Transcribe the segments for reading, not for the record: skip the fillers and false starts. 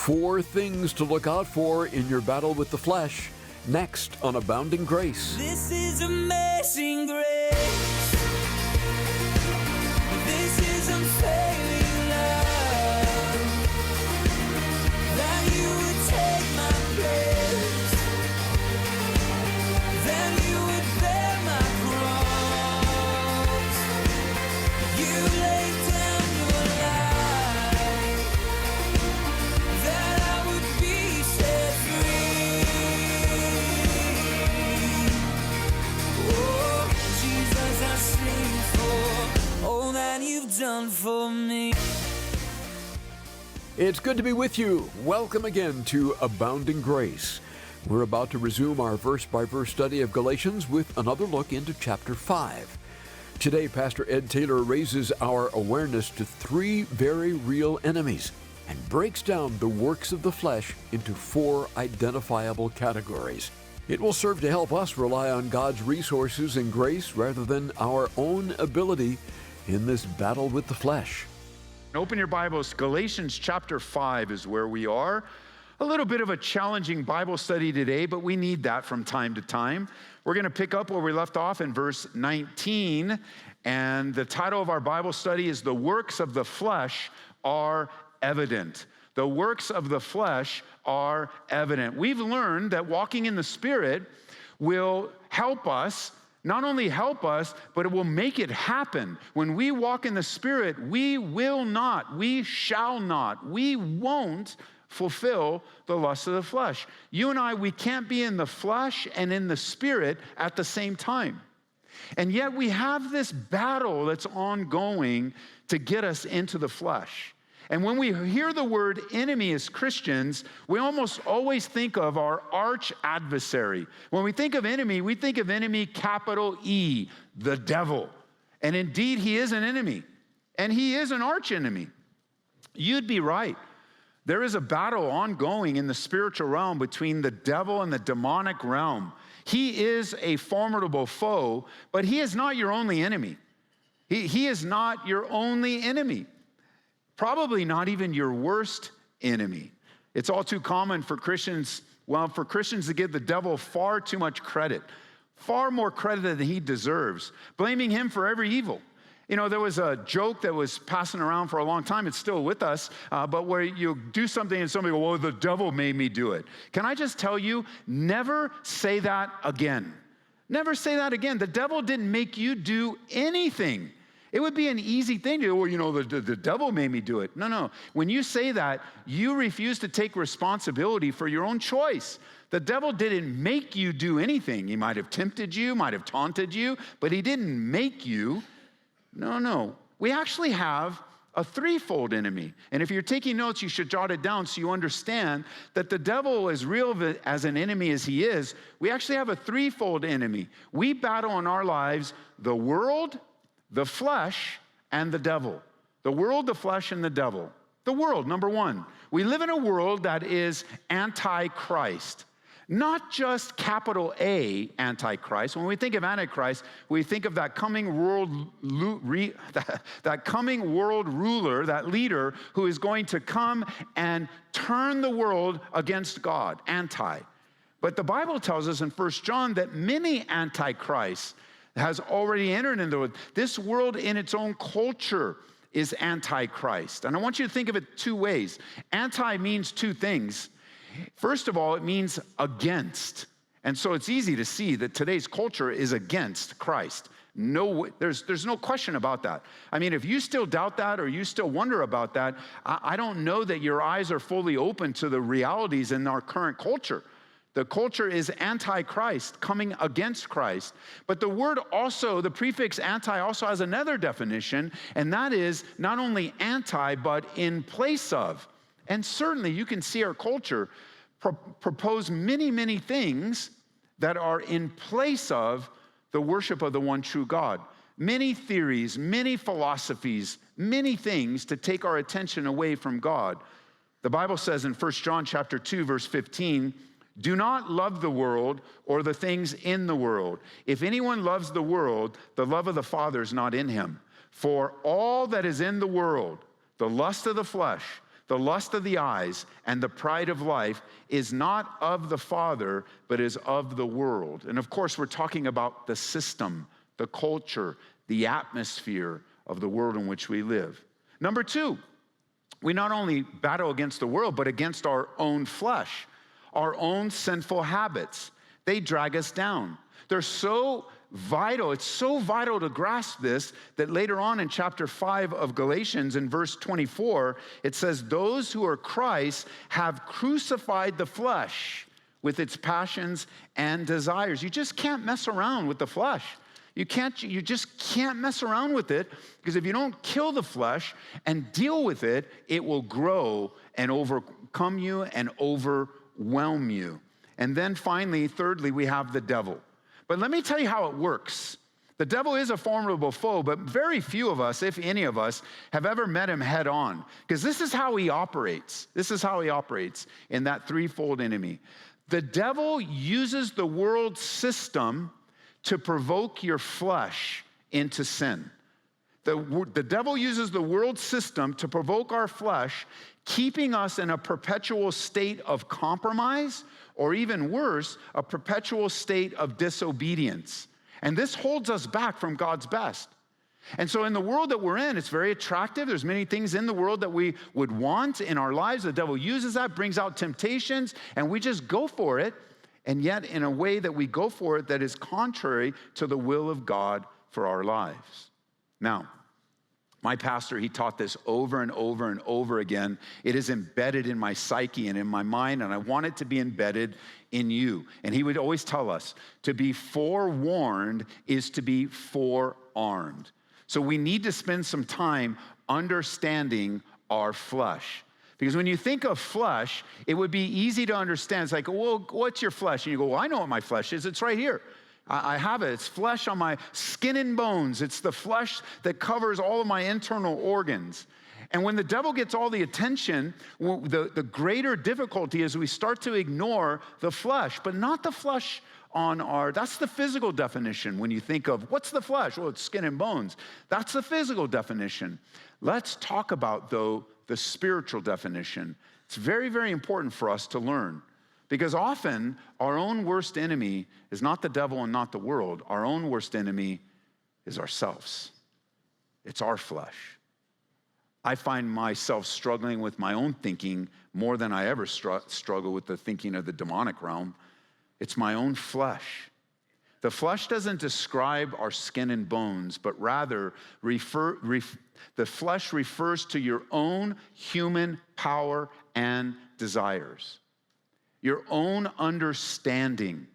4 things to look out for in your battle with the flesh, next on Abounding Grace. This is amazing grace. This is unfailing love. That you would take my place. That you would bear my cross. You laid down your life. That I would be set free. Oh, Jesus, I sing for all that you've done for me. It's good to be with you. Welcome again to Abounding Grace. We're about to resume our verse-by-verse study of Galatians with another look into chapter 5. Today, Pastor Ed Taylor raises our awareness to 3 very real enemies and breaks down the works of the flesh into 4 identifiable categories. It will serve to help us rely on God's resources and grace rather than our own ability in this battle with the flesh. Open your Bibles. Galatians chapter 5 is where we are. A little bit of a challenging Bible study today, but we need that from time to time. We're going to pick up where we left off in verse 19, and the title of our Bible study is The Works of the Flesh Are Evident. The works of the flesh are evident. We've learned that walking in the Spirit will help us, not only help us, but it will make it happen. When we walk in the Spirit, we will not, we shall not, we won't fulfill the lust of the flesh. You and I, we can't be in the flesh and in the Spirit at the same time. And yet we have this battle that's ongoing to get us into the flesh. And when we hear the word enemy as Christians, we almost always think of our arch adversary. When we think of enemy capital E, the devil. And indeed, he is an enemy. And he is an arch enemy. You'd be right. There is a battle ongoing in the spiritual realm between the devil and the demonic realm. He is a formidable foe, but he is not your only enemy. He is not your only enemy. Probably not even your worst enemy. It's all too common for Christians to give the devil far too much credit, far more credit than he deserves, blaming him for every evil. You know, there was a joke that was passing around for a long time. It's still with us, but where you do something and somebody goes, well, the devil made me do it. Can I just tell you, never say that again. Never say that again. The devil didn't make you do anything. It would be an easy thing to, well, you know, the devil made me do it. No. When you say that, you refuse to take responsibility for your own choice. The devil didn't make you do anything. He might have tempted you, might have taunted you, but he didn't make you. No. We actually have a threefold enemy. And if you're taking notes, you should jot it down so you understand that the devil, as real as an enemy as he is, we actually have a threefold enemy. We battle in our lives the world, the flesh, and the devil. The world, the flesh, and the devil. The world, number one. We live in a world that is anti-Christ. Not just capital A, anti-Christ. When we think of antichrist, we think of that coming world ruler, that leader who is going to come and turn the world against God, anti. But the Bible tells us in 1 John that many antichrists has already entered into it. This world in its own culture is antichrist. And I want you to think of it 2 ways. Anti means 2 things. First of all, it means against. And so it's easy to see that today's culture is against Christ. No, there's no question about that. I mean, if you still doubt that or you still wonder about that, I don't know that your eyes are fully open to the realities in our current culture. The culture is anti-Christ, coming against Christ. But the word also, the prefix anti also has another definition, and that is not only anti, but in place of. And certainly you can see our culture propose many things that are in place of the worship of the one true God. Many theories, many philosophies, many things to take our attention away from God. The Bible says in 1 John chapter 2, verse 15, do not love the world or the things in the world. If anyone loves the world, the love of the Father is not in him. For all that is in the world, the lust of the flesh, the lust of the eyes, and the pride of life is not of the Father, but is of the world. And of course, we're talking about the system, the culture, the atmosphere of the world in which we live. Number two, we not only battle against the world, but against our own flesh, our own sinful habits. They drag us down. They're so vital. It's so vital to grasp this that later on in chapter 5 of Galatians, in verse 24, it says, those who are Christ have crucified the flesh with its passions and desires. You just can't mess around with the flesh. You just can't mess around with it, because if you don't kill the flesh and deal with it, it will grow and overcome you and overwhelm you. And then finally, thirdly, we have the devil. But let me tell you how it works. The devil is a formidable foe, but very few of us, if any of us, have ever met him head on, because this is how he operates. This is how he operates in that threefold enemy. The devil uses the world system to provoke your flesh into sin. The devil uses the world system to provoke our flesh, keeping us in a perpetual state of compromise, or even worse, a perpetual state of disobedience. And this holds us back from God's best. And so in the world that we're in, it's very attractive. There's many things in the world that we would want in our lives. The devil uses that, brings out temptations, and we just go for it. And yet in a way that we go for it that is contrary to the will of God for our lives. Now, my pastor, he taught this over and over and over again. It is embedded in my psyche and in my mind, and I want it to be embedded in you. And he would always tell us, to be forewarned is to be forearmed. So we need to spend some time understanding our flesh. Because when you think of flesh, it would be easy to understand. It's like, well, what's your flesh? And you go, well, I know what my flesh is. It's right here. I have it. It's flesh on my skin and bones. It's the flesh that covers all of my internal organs. And when the devil gets all the attention, the greater difficulty is we start to ignore the flesh, but not the flesh on that's the physical definition. When you think of what's the flesh? Well, it's skin and bones. That's the physical definition. Let's talk about, though, the spiritual definition. It's very, very important for us to learn. Because often, our own worst enemy is not the devil and not the world. Our own worst enemy is ourselves. It's our flesh. I find myself struggling with my own thinking more than I ever struggle with the thinking of the demonic realm. It's my own flesh. The flesh doesn't describe our skin and bones, but rather the flesh refers to your own human power and desires. Your own understanding,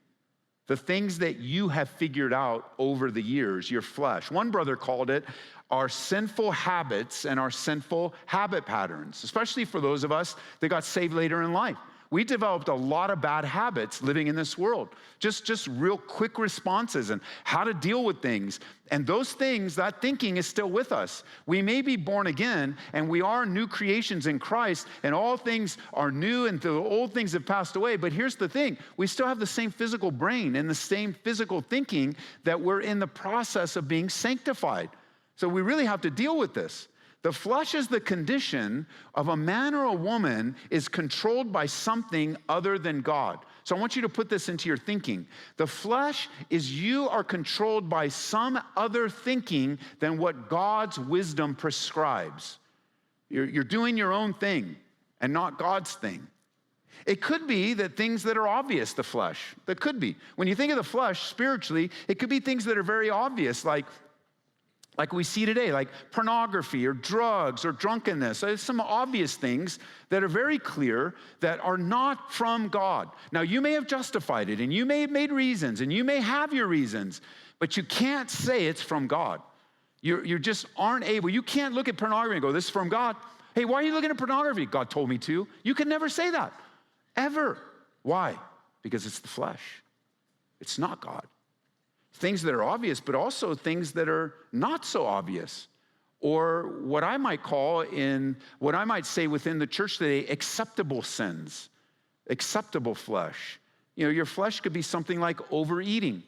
the things that you have figured out over the years, your flesh. One brother called it our sinful habits and our sinful habit patterns, especially for those of us that got saved later in life. We developed a lot of bad habits living in this world, just real quick responses and how to deal with things. And those things, that thinking is still with us. We may be born again and we are new creations in Christ and all things are new and the old things have passed away. But here's the thing, we still have the same physical brain and the same physical thinking that we're in the process of being sanctified. So we really have to deal with this. The flesh is the condition of a man or a woman is controlled by something other than God. So I want you to put this into your thinking. The flesh is you are controlled by some other thinking than what God's wisdom prescribes. You're doing your own thing and not God's thing. It could be that things that are obvious, the flesh, that could be. When you think of the flesh spiritually, it could be things that are very obvious, like we see today, like pornography or drugs or drunkenness. There's some obvious things that are very clear that are not from God. Now, you may have justified it, and you may have made reasons, and you may have your reasons, but you can't say it's from God. You just aren't able. You can't look at pornography and go, this is from God. Hey, why are you looking at pornography? God told me to. You can never say that, ever. Why? Because it's the flesh. It's not God. Things that are obvious, but also things that are not so obvious. Or what I might say within the church today, acceptable sins, acceptable flesh. You know, your flesh could be something like overeating,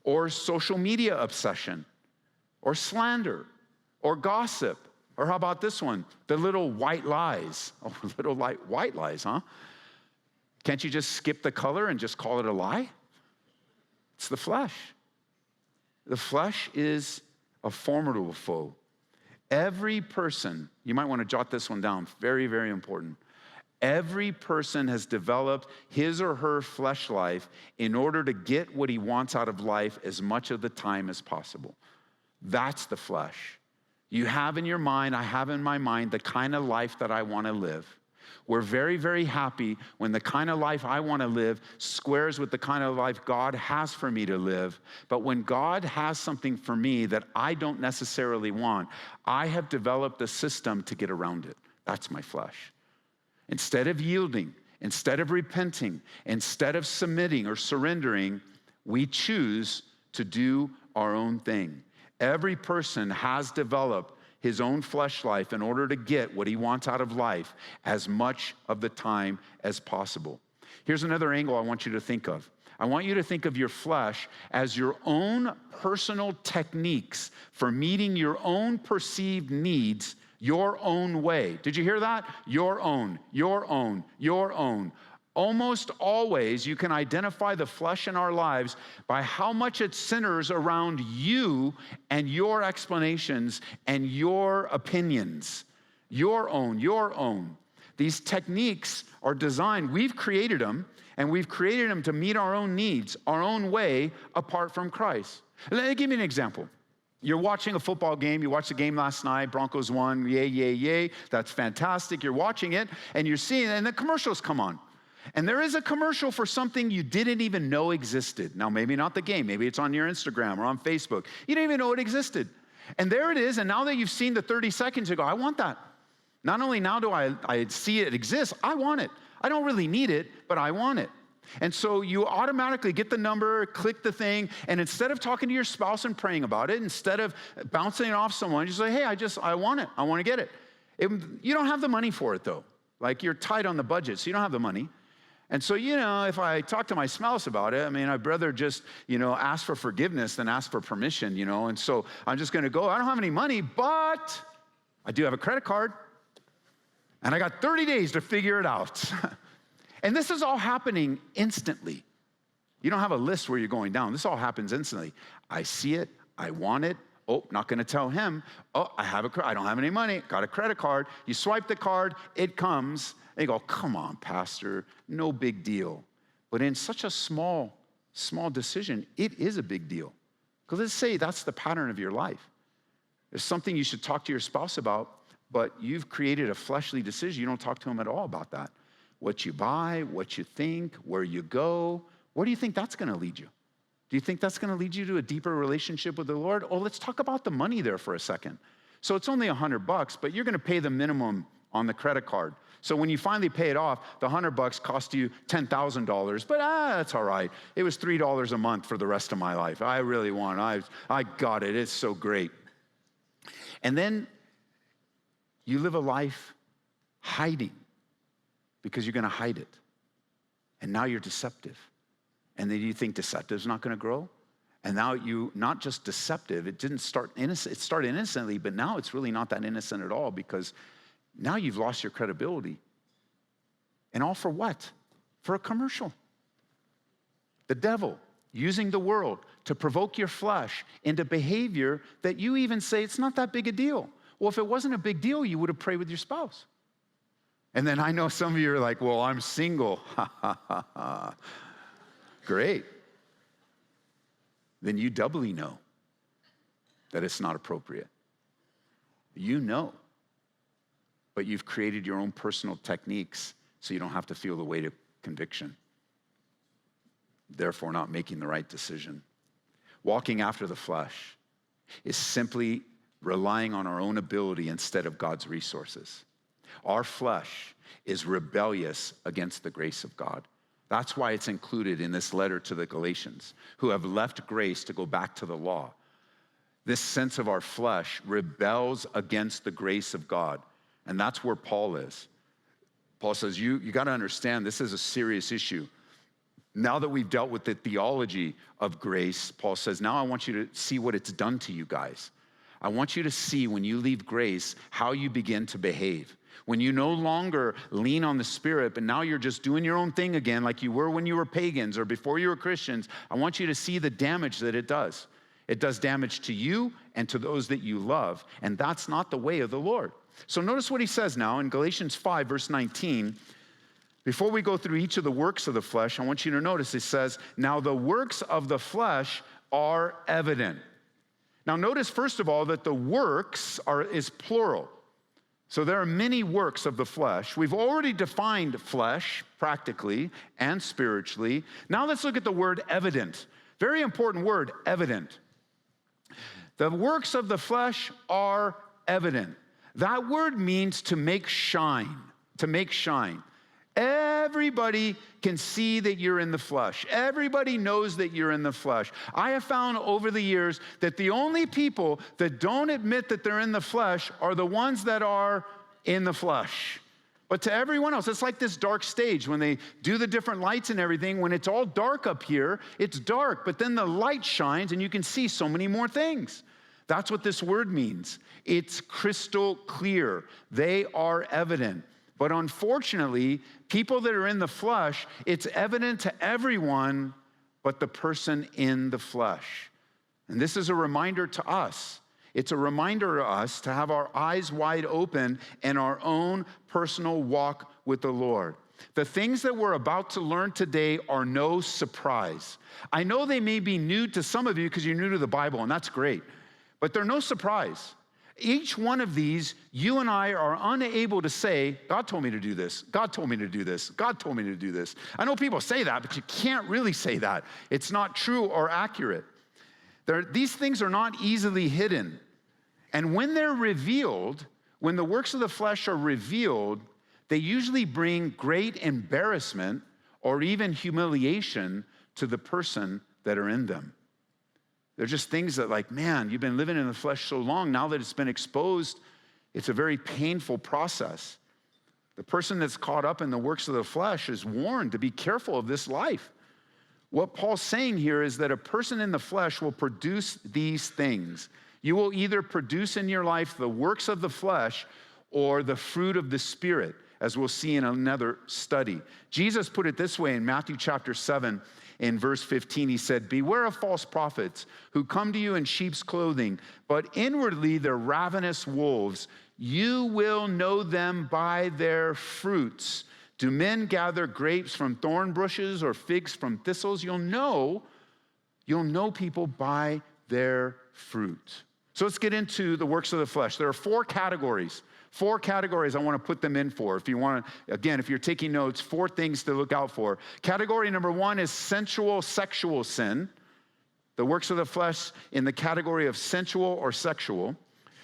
or social media obsession, or slander, or gossip, Or how about this one? The little white lies. Oh, little white lies, huh? Can't you just skip the color and just call it a lie? It's the flesh. The flesh is a formidable foe. Every person, you might want to jot this one down, very, very important. Every person has developed his or her flesh life in order to get what he wants out of life as much of the time as possible. That's the flesh. You have in your mind, I have in my mind, the kind of life that I want to live. We're very, very happy when the kind of life I want to live squares with the kind of life God has for me to live. But when God has something for me that I don't necessarily want, I have developed a system to get around it. That's my flesh. Instead of yielding, instead of repenting, instead of submitting or surrendering, we choose to do our own thing. Every person has developed his own flesh life in order to get what he wants out of life as much of the time as possible. Here's another angle I want you to think of. I want you to think of your flesh as your own personal techniques for meeting your own perceived needs your own way. Did you hear that? Your own, your own, your own. Almost always, you can identify the flesh in our lives by how much it centers around you and your explanations and your opinions. Your own, your own. These techniques are designed, we've created them, and we've created them to meet our own needs, our own way, apart from Christ. Let me give you an example. You're watching a football game. You watched the game last night. Broncos won. Yay, yay, yay. That's fantastic. You're watching it, and you're seeing it, and the commercials come on. And there is a commercial for something you didn't even know existed. Now, maybe not the game. Maybe it's on your Instagram or on Facebook. You didn't even know it existed. And there it is. And now that you've seen the 30 seconds, you go, I want that. Not only now do I see it exist, I want it. I don't really need it, but I want it. And so you automatically get the number, click the thing, and instead of talking to your spouse and praying about it, instead of bouncing it off someone, you say, hey, I want it. I want to get it. You don't have the money for it, though. Like, you're tight on the budget, so you don't have the money. And so, if I talk to my spouse about it, I'd rather just, ask for forgiveness than ask for permission, And so I'm just going to go, I don't have any money, but I do have a credit card. And I got 30 days to figure it out. And this is all happening instantly. You don't have a list where you're going down. This all happens instantly. I see it. I want it. Oh, not going to tell him. Oh, I don't have any money. Got a credit card. You swipe the card. It comes. They go, come on, Pastor, no big deal. But in such a small decision, it is a big deal. Because let's say that's the pattern of your life. There's something you should talk to your spouse about, but you've created a fleshly decision. You don't talk to him at all about that. What you buy, what you think, where you go, where do you think that's going to lead you? Do you think that's going to lead you to a deeper relationship with the Lord? Oh, let's talk about the money there for a second. So it's only $100, but you're going to pay the minimum on the credit card. So when you finally pay it off, the $100 cost you $10,000, but that's all right. It was $3 a month for the rest of my life. I really want it. I got it. It's so great. And then you live a life hiding because you're going to hide it. And now you're deceptive. And then you think deceptive's not going to grow? And now you, not just deceptive, it didn't start innocent. It started innocently, but now it's really not that innocent at all because now you've lost your credibility. And all for what? For a commercial. The devil using the world to provoke your flesh into behavior that you even say it's not that big a deal. Well, if it wasn't a big deal, you would have prayed with your spouse. And then I know some of you are like, well, I'm single. Ha, ha, ha, ha. Great. Then you doubly know that it's not appropriate. You know. But you've created your own personal techniques so you don't have to feel the weight of conviction. Therefore, not making the right decision. Walking after the flesh is simply relying on our own ability instead of God's resources. Our flesh is rebellious against the grace of God. That's why it's included in this letter to the Galatians, who have left grace to go back to the law. This sense of our flesh rebels against the grace of God. And that's where Paul is. Paul says, you got to understand this is a serious issue. Now that we've dealt with the theology of grace, Paul says, now I want you to see what it's done to you guys. I want you to see when you leave grace how you begin to behave. When you no longer lean on the Spirit, but now you're just doing your own thing again like you were when you were pagans or before you were Christians, I want you to see the damage that it does. It does damage to you and to those that you love, and that's not the way of the Lord. So notice what he says now in Galatians 5, verse 19. Before we go through each of the works of the flesh, I want you to notice it says, now the works of the flesh are evident. Now notice, first of all, that the works is plural. So there are many works of the flesh. We've already defined flesh practically and spiritually. Now let's look at the word evident. Very important word, evident. The works of the flesh are evident. That word means to make shine, to make shine. Everybody can see that you're in the flesh. Everybody knows that you're in the flesh. I have found over the years that the only people that don't admit that they're in the flesh are the ones that are in the flesh. But to everyone else, it's like this dark stage when they do the different lights and everything. When it's all dark up here, it's dark, but then the light shines and you can see so many more things. That's what this word means. It's crystal clear. They are evident. But unfortunately, people that are in the flesh, it's evident to everyone but the person in the flesh. And this is a reminder to us. It's a reminder to us to have our eyes wide open in our own personal walk with the Lord. The things that we're about to learn today are no surprise. I know they may be new to some of you because you're new to the Bible, and that's great, but they're no surprise. Each one of these, you and I are unable to say, God told me to do this. God told me to do this. God told me to do this. I know people say that, but you can't really say that. It's not true or accurate. These things are not easily hidden. And when they're revealed, when the works of the flesh are revealed, they usually bring great embarrassment or even humiliation to the person that are in them. They're just things that like, man, you've been living in the flesh so long, now that it's been exposed, it's a very painful process. The person that's caught up in the works of the flesh is warned to be careful of this life. What Paul's saying here is that a person in the flesh will produce these things. You will either produce in your life the works of the flesh or the fruit of the Spirit, as we'll see in another study. Jesus put it this way in Matthew chapter 7, in verse 15, he said, beware of false prophets who come to you in sheep's clothing, but inwardly they're ravenous wolves. You will know them by their fruits. Do men gather grapes from thorn bushes or figs from thistles? You'll know people by their fruit. So let's get into the works of the flesh. There are four categories I want to put them in for. If you want to, again, if you're taking notes, 4 things to look out for. Category number 1 is sensual, sexual sin. The works of the flesh in the category of sensual or sexual.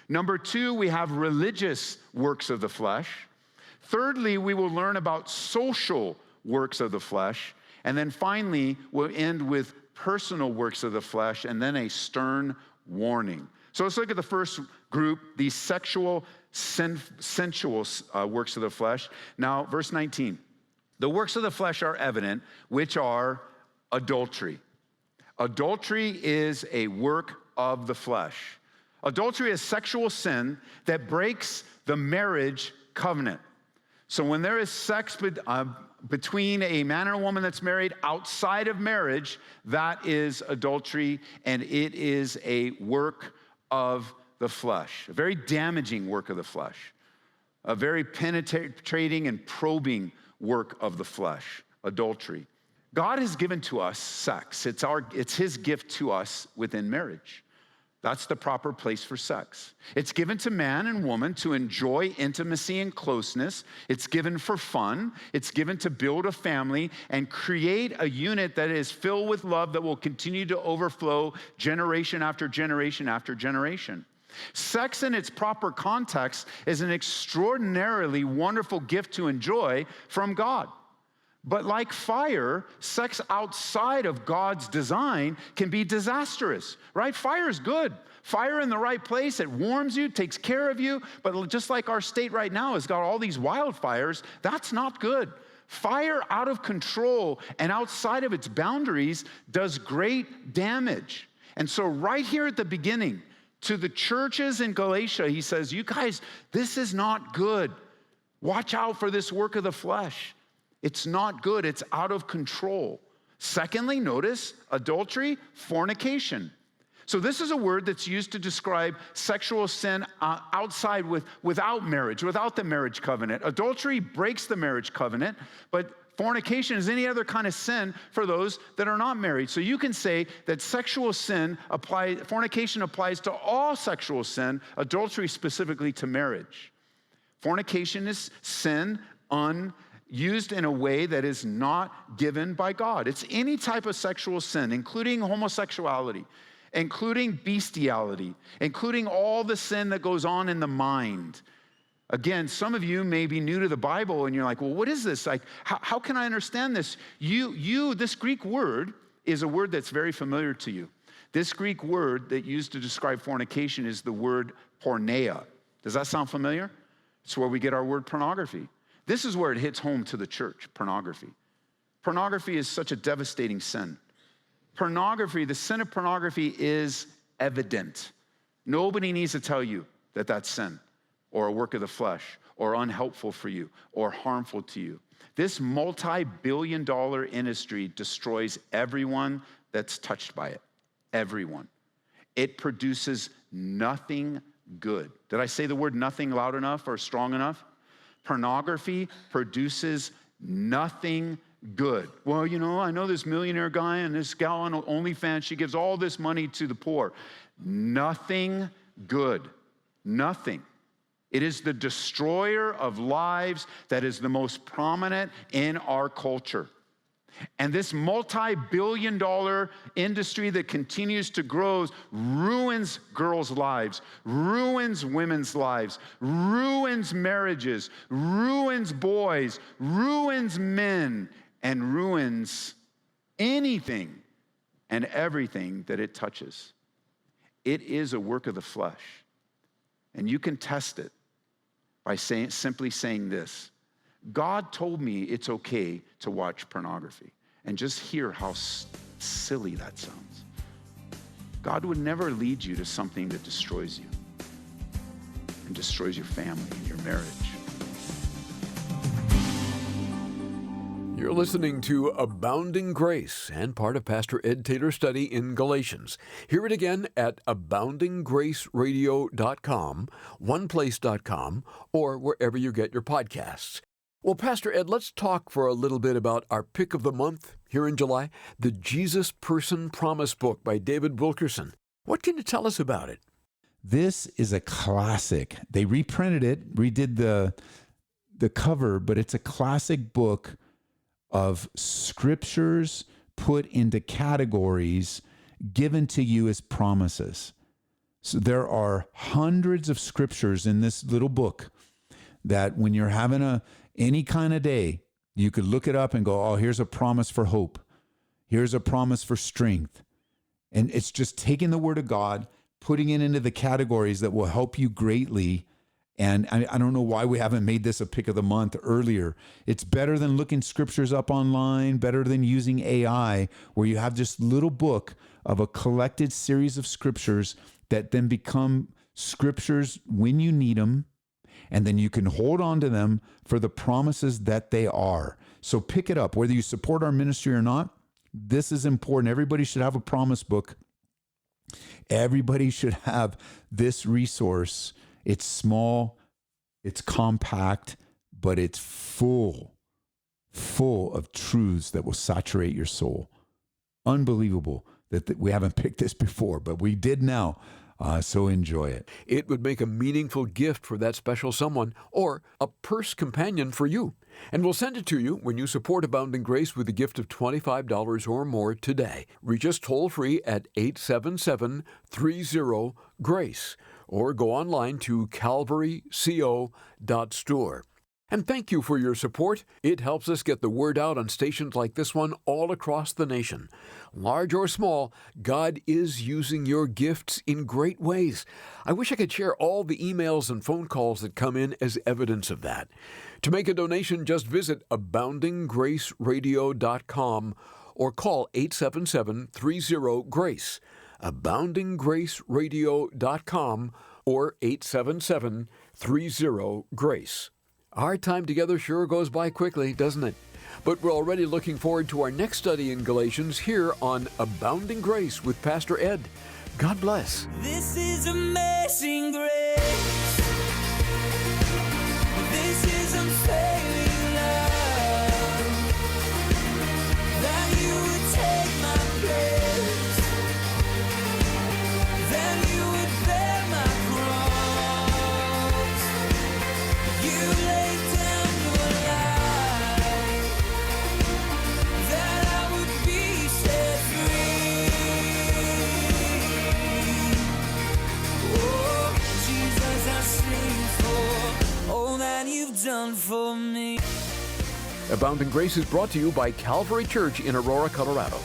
Number 2, we have religious works of the flesh. Thirdly, we will learn about social works of the flesh. And then finally, we'll end with personal works of the flesh and then a stern warning. So let's look at the first group, these sensual works of the flesh. Now, verse 19. The works of the flesh are evident, which are adultery. Adultery is a work of the flesh. Adultery is sexual sin that breaks the marriage covenant. So when there is sex between a man and a woman that's married outside of marriage, that is adultery, and it is a work of the flesh, a very damaging work of the flesh, a very penetrating and probing work of the flesh, adultery. God has given to us sex. It's his gift to us within marriage. That's the proper place for sex. It's given to man and woman to enjoy intimacy and closeness. It's given for fun. It's given to build a family and create a unit that is filled with love that will continue to overflow generation after generation after generation. Sex in its proper context is an extraordinarily wonderful gift to enjoy from God. But like fire, sex outside of God's design can be disastrous, right? Fire is good. Fire in the right place, it warms you, takes care of you. But just like our state right now has got all these wildfires, that's not good. Fire out of control and outside of its boundaries does great damage. And so right here at the beginning, To the churches in Galatia, he says, you guys, this is not good. Watch out for this work of the flesh. It's not good. It's out of control. Secondly, notice adultery, fornication. So this is a word that's used to describe sexual sin outside without marriage, without the marriage covenant. Adultery breaks the marriage covenant, but fornication is any other kind of sin for those that are not married. So you can say that fornication applies to all sexual sin, adultery specifically to marriage. Fornication is sin used in a way that is not given by God. It's any type of sexual sin, including homosexuality, including bestiality, including all the sin that goes on in the mind. Again, some of you may be new to the Bible and you're like, well, what is this? Like, how can I understand this? This Greek word is a word that's very familiar to you. This Greek word that used to describe fornication is the word porneia. Does that sound familiar? It's where we get our word pornography. This is where it hits home to the church, pornography. Pornography is such a devastating sin. Pornography, the sin of pornography is evident. Nobody needs to tell you that that's sin or a work of the flesh or unhelpful for you or harmful to you. This multi-billion-dollar industry destroys everyone that's touched by it. Everyone. It produces nothing good. Did I say the word nothing loud enough or strong enough? Pornography produces nothing good. Well, I know this millionaire guy and this gal on OnlyFans, she gives all this money to the poor. Nothing good. Nothing. It is the destroyer of lives that is the most prominent in our culture. And this multi-billion-dollar industry that continues to grow ruins girls' lives, ruins women's lives, ruins marriages, ruins boys, ruins men, and ruins anything and everything that it touches. It is a work of the flesh. And you can test it by simply saying this. God told me it's okay to watch pornography. And just hear how silly that sounds. God would never lead you to something that destroys you and destroys your family and your marriage. You're listening to Abounding Grace and part of Pastor Ed Taylor's study in Galatians. Hear it again at aboundinggraceradio.com, oneplace.com, or wherever you get your podcasts. Well, Pastor Ed, let's talk for a little bit about our pick of the month here in July, the Jesus Person Promise Book by David Wilkerson. What can you tell us about it? This is a classic. They reprinted it, redid the cover, but it's a classic book of scriptures put into categories given to you as promises. So there are hundreds of scriptures in this little book that when you're having any kind of day, you could look it up and go, oh, here's a promise for hope. Here's a promise for strength. And it's just taking the word of God, putting it into the categories that will help you greatly. And I don't know why we haven't made this a pick of the month earlier. It's better than looking scriptures up online, better than using AI, where you have this little book of a collected series of scriptures that then become scriptures when you need them, and then you can hold on to them for the promises that they are. So pick it up. Whether you support our ministry or not, this is important. Everybody should have a promise book. Everybody should have this resource. It's small, it's compact, but it's full of truths that will saturate your soul. Unbelievable that we haven't picked this before, but we did now. So enjoy it. It would make a meaningful gift for that special someone or a purse companion for you. And we'll send it to you when you support Abounding Grace with a gift of $25 or more today. Reach us toll-free at 877-30-GRACE or go online to calvaryco.store. And thank you for your support. It helps us get the word out on stations like this one all across the nation. Large or small, God is using your gifts in great ways. I wish I could share all the emails and phone calls that come in as evidence of that. To make a donation, just visit aboundinggraceradio.com or call 877-30-GRACE. aboundinggraceradio.com or 877-30-GRACE. Our time together sure goes by quickly, doesn't it? But we're already looking forward to our next study in Galatians here on Abounding Grace with Pastor Ed. God bless. This is amazing grace. This is unfailing love. That you would take my place. That you would bear my cross. You laid down your life. That I would be set free. Oh, Jesus, I sing for all that you've done for me. Abounding Grace is brought to you by Calvary Church in Aurora, Colorado.